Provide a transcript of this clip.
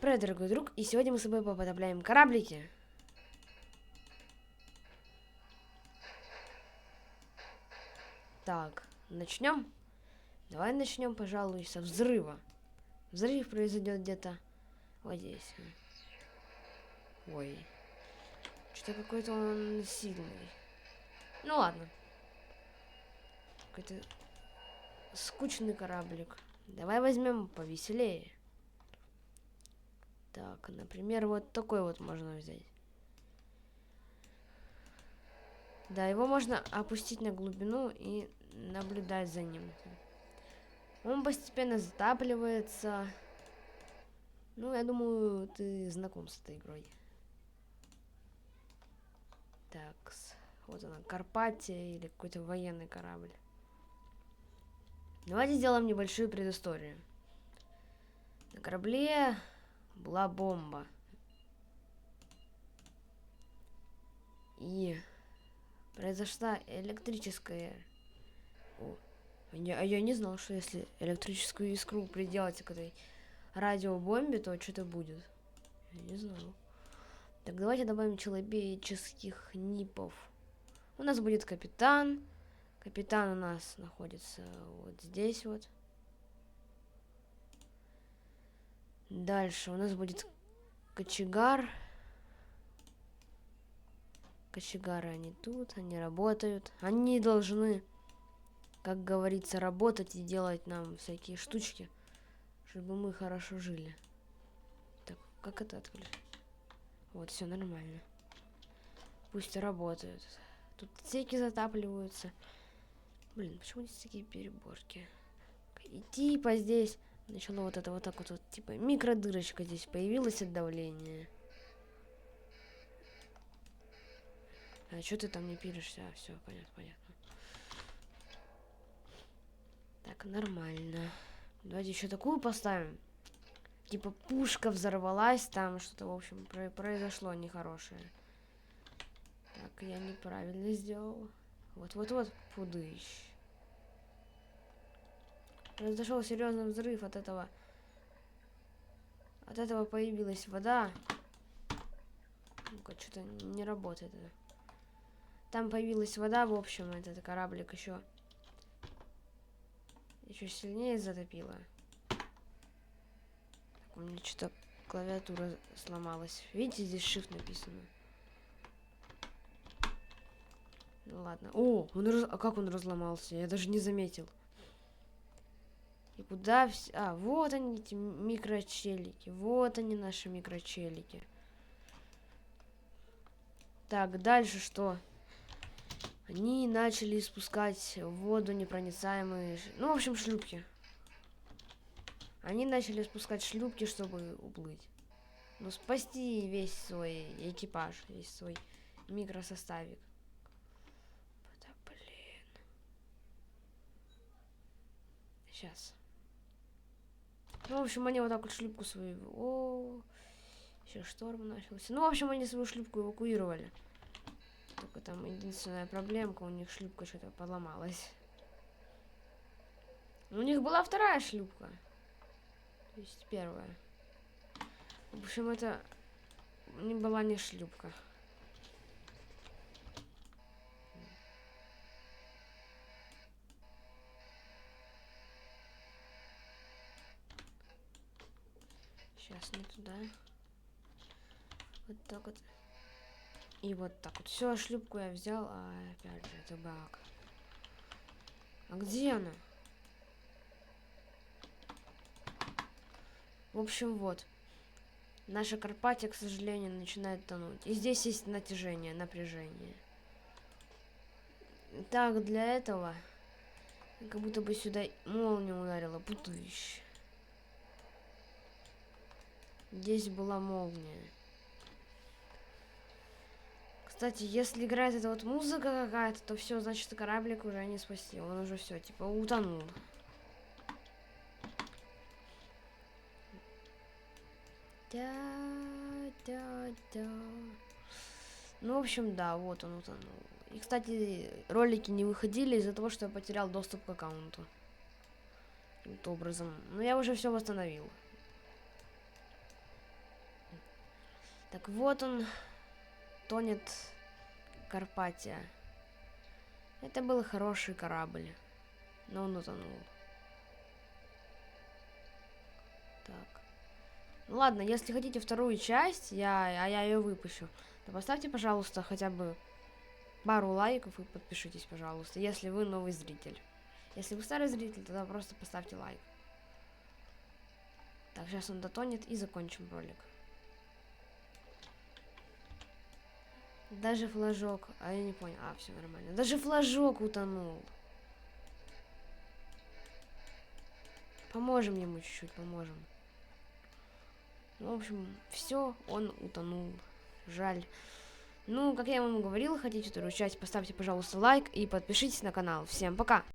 Привет, дорогой друг, и сегодня мы с тобой попотопляем кораблики. Так, начнем? Давай начнем, пожалуй, со взрыва. Взрыв произойдет где-то вот здесь. Ой, что-то какой-то он сильный. Ну ладно. Какой-то скучный кораблик. Давай возьмем повеселее. Так, например, вот такой вот можно взять. Да, его можно опустить на глубину и наблюдать за ним. Он постепенно затапливается. Ну, я думаю, ты знаком с этой игрой. Так, вот она, Карпатия или какой-то военный корабль. Давайте сделаем небольшую предысторию. На корабле была бомба. И произошла электрическая... О, я не знал, что если электрическую искру приделать к этой радиобомбе, то что-то будет. Я не знал. Так, давайте добавим человеческих НИПов. У нас будет капитан. Капитан у нас находится вот здесь вот. Дальше у нас будет кочегар. Кочегары они тут, они работают. Они должны, как говорится, работать и делать нам всякие штучки, чтобы мы хорошо жили. Так, как это открыть? Вот, все нормально. Пусть работают. Тут отсеки затапливаются. Блин, почему здесь такие переборки? И типа здесь начало вот это вот так вот, типа микродырочка здесь появилась от давления. А что ты там не пилишься? А, все, понятно. Так, нормально. Давайте еще такую поставим. Типа пушка взорвалась, там что-то, в общем, произошло нехорошее. Так, я неправильно сделал. Вот, пудыщ. Произошел серьезный взрыв от этого. От этого появилась вода. Ну-ка, что-то не работает это. Там появилась вода, в общем, этот кораблик еще сильнее затопило. Так, у меня что-то клавиатура сломалась. Видите, здесь shift написано. Ну ладно. О, а как он разломался? Я даже не заметил. И куда все... А, вот они, эти микрочелики. Вот они, наши микрочелики. Так, дальше что? Они начали испускать в воду непроницаемые... Ну, в общем, шлюпки. Они начали спускать шлюпки, чтобы уплыть. Ну, спасти весь свой экипаж, весь свой микросоставик. Да, блин. Сейчас. Ну, в общем, они вот так вот шлюпку свою... О, еще шторм начался. Ну, в общем, они свою шлюпку эвакуировали. Только там единственная проблемка, у них шлюпка что-то поломалась. У них была вторая шлюпка. То есть первая. В общем, это не была не шлюпка. Сейчас не туда. Вот так вот. И вот так вот. Все, шлюпку я взял, а опять же, это баг. А где она? В общем, вот. Наша Карпатия, к сожалению, начинает тонуть. И здесь есть натяжение, напряжение. Так, для этого как будто бы сюда молния ударила. Путыщ. Здесь была молния. Кстати, если играет эта вот музыка какая-то, то все, значит, кораблик уже не спасти. Он уже все, типа, утонул. Да. Ну, в общем, да, вот он утонул. И, кстати, ролики не выходили из-за того, что я потерял доступ к аккаунту. Каким-то образом. Но я уже все восстановил. Так вот он, тонет Карпатия. Это был хороший корабль, но он утонул. Так. Ну ладно, если хотите вторую часть, я ее выпущу, то поставьте, пожалуйста, хотя бы пару лайков и подпишитесь, пожалуйста, если вы новый зритель. Если вы старый зритель, тогда просто поставьте лайк. Так, сейчас он дотонет и закончим ролик. Даже флажок, а я не понял, все нормально. Даже флажок утонул. Поможем ему чуть-чуть, поможем. Ну, в общем, все, он утонул. Жаль. Ну, как я вам говорил, хотите вторую часть, поставьте, пожалуйста, лайк и подпишитесь на канал. Всем пока!